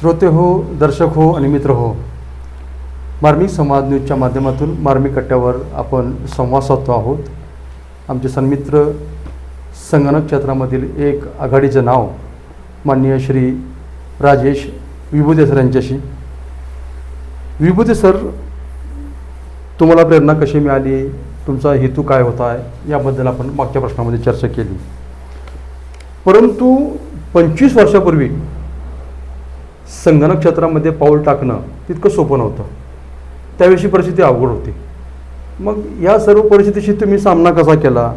श्रोते हो, दर्शक हो आणि मित्र हो, मार्मिक संवाद न्यूजच्या माध्यमातून मार्मिक कट्ट्यावर आपण संवाद साधतो आहोत. आमचे सन्मित्र संगणक क्षेत्रामधील एक आघाडीचं नाव माननीय श्री राजेश विभुते सर यांच्याशी. विभुते सर, तुम्हाला प्रेरणा कशी मिळाली, तुमचा हेतू काय होता, याबद्दल आपण मागच्या प्रश्नामध्ये चर्चा केली. परंतु 25 वर्षापूर्वी संगणक क्षेत्रामध्ये पाऊल टाकणं तितकं सोपं नव्हतं. त्यावेळी परिस्थिती अवघड होती. मग या सर्व परिस्थितीशी तुम्ही सामना कसा केला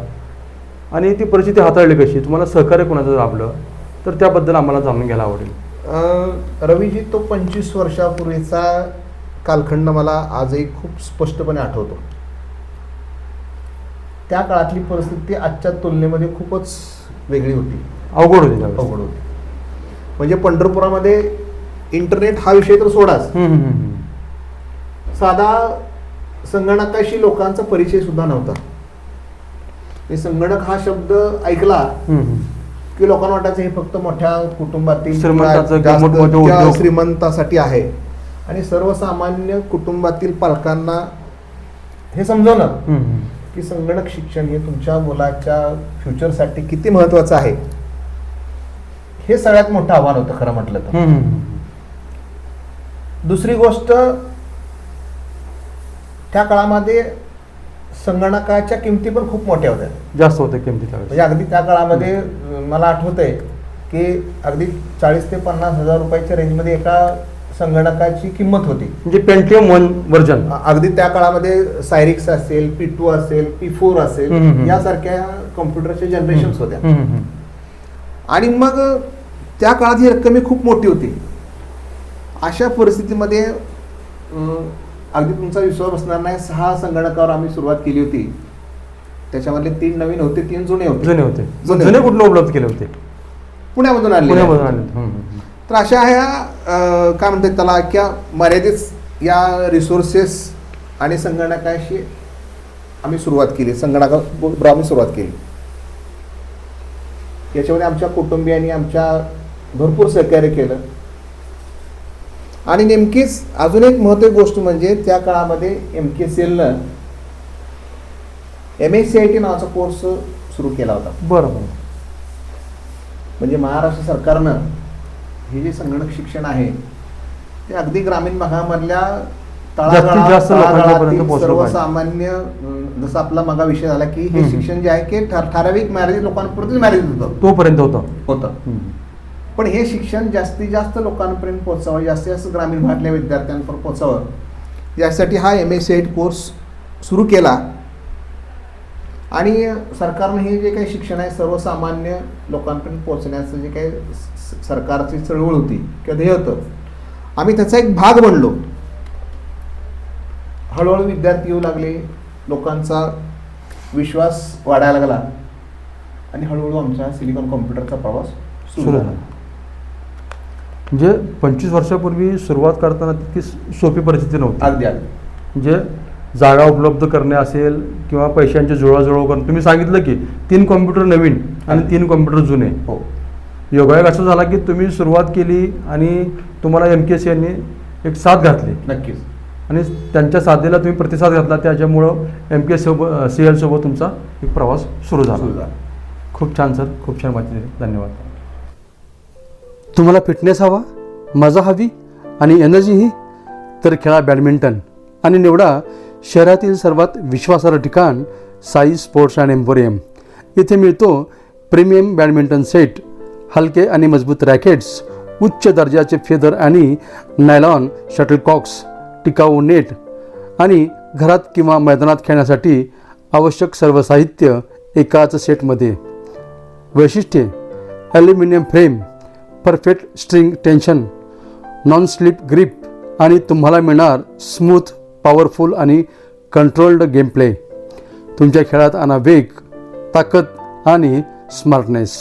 आणि ती परिस्थिती हाताळली कशी, तुम्हाला सहकार्य कोणाचं लाभलं, तर त्याबद्दल आम्हाला जाणून घ्यायला आवडेल. रवीजी, तो 25 वर्षापूर्वीचा कालखंड मला आजही खूप स्पष्टपणे आठवतो. त्या काळातली परिस्थिती आजच्या तुलनेमध्ये खूपच वेगळी होती, अवघड होती. अवघड होती. म्हणजे पंढरपुरामध्ये इंटरनेट हा विषय तर सोडाच, साधा संगणकाशी लोकांचा परिचय सुद्धा नव्हता. संगणक हा शब्द ऐकला की लोकांना वाटायचं हे फक्त मोठ्या कुटुंबातील श्रीमंतासाठी आहे, आणि सर्वसामान्य कुटुंबातील पालकांना हे समजवणं की संगणक शिक्षण हे तुमच्या मुलाच्या फ्युचरसाठी किती महत्वाचं आहे, हे सगळ्यात मोठं आव्हान होतं खरं म्हटलं तर. दुसरी गोष्ट, त्या काळामध्ये संगणकाच्या किमती पण खूप मोठ्या होत्या, जास्त होत्या किमती. म्हणजे अगदी त्या काळामध्ये मला आठवतंय की अगदी 40 ते 50 हजार रुपयाच्या रेंजमध्ये एका संगणकाची किंमत होती. म्हणजे पेंटियम 1 व्हर्जन. अगदी त्या काळामध्ये सायरिक्स असेल, P2 असेल, P4 असेल, यासारख्या कॉम्प्युटरच्या जनरेशन्स होत्या. आणि मग त्या काळात ही रक्कम खूप मोठी होती. अशा परिस्थितीमध्ये अगदी तुमचा विश्वास बसणार नाही, 6 संगणकावर आम्ही सुरुवात केली होती. त्याच्यामधले 3 नवीन होते, 3 जुने होते. जुने कुठले उपलब्ध केले होते? पुण्यामधून आले. तर अशा ह्या काय म्हणतात त्याला, क्या मर्यादित या रिसोर्सेस आणि संगणकाशी आम्ही सुरुवात केली, संगणकाबरोबर आम्ही सुरुवात केली. याच्यामध्ये आमच्या कुटुंबियांनी आमच्या भरपूर सहकार्य केलं. आणि नेमकीच अजून एक महत्त्वाची गोष्ट म्हणजे त्या काळामध्ये MKCLनं MSCIT नावाचा कोर्स सुरू केला होता. बरोबर. म्हणजे महाराष्ट्र सरकारनं हे जे संगणक शिक्षण आहे ते अगदी ग्रामीण भागामधल्या तळागाळापर्यंत सर्वसामान्य, जसं आपला मगा विषय झाला की हे शिक्षण जे आहे की ठराविक मर्यादित लोकांपर्यंत मर्यादित होतं, तोपर्यंत होतं. पण हे शिक्षण जास्तीत जास्त लोकांपर्यंत पोहोचावं, जास्तीत जास्त ग्रामीण भागातल्या विद्यार्थ्यांपर्यंत पोहोचावं, यासाठी हा MSCIT कोर्स सुरू केला. आणि सरकारनं हे जे काही शिक्षण आहे सर्वसामान्य लोकांपर्यंत पोहोचण्याचं जे काही सरकारची चळवळ होती किंवा ध्येय होतं, आम्ही त्याचा एक भाग बनलो. हळूहळू विद्यार्थी येऊ लागले, लोकांचा विश्वास वाढायला लागला, आणि हळूहळू आमचा सिलिकॉन कॉम्प्युटरचा प्रवास सुरू झाला. म्हणजे 25 वर्षापूर्वी सुरुवात करताना तितकी सोपी परिस्थिती नव्हती. अगदी. म्हणजे जागा उपलब्ध करणे असेल किंवा पैशांची जुळवाजुळव करणं. तुम्ही सांगितलं की 3 कॉम्प्युटर नवीन आणि 3 कॉम्प्युटर जुने. हो. योगायोग असं झाला की तुम्ही सुरुवात केली आणि तुम्हाला MKC यांनी एक साथ घातली. नक्कीच. आणि त्यांच्या साथीला तुम्ही प्रतिसाद घातला, त्याच्यामुळं MKCL सोबत तुमचा एक प्रवास सुरू झाला. खूप छान सर, खूप छान माहिती दिली. धन्यवाद. तुम्हाला फिटनेस हवा, मजा हवी आणि एनर्जीही, तर खेळा बॅडमिंटन आणि निवडा शहरातील सर्वात विश्वासार्ह ठिकाण साई स्पोर्ट्स अँड एम्पोरियम. इथे मिळतो प्रीमियम बॅडमिंटन सेट, हलके आणि मजबूत रॅकेट्स, उच्च दर्जाचे फेदर आणि नायलॉन शटलकॉक्स, टिकाऊ नेट आणि घरात किंवा मैदानात खेळण्यासाठी आवश्यक सर्व साहित्य एकाच सेटमध्ये. वैशिष्ट्ये: aluminium frame, perfect string tension, non slip grip आणि तुम्हाला मिळणार स्मूथ, पॉवरफुल आणि कंट्रोल्ड गेम प्ले. तुमच्या खेळात आणा वेग, ताकद आणि स्मार्टनेस.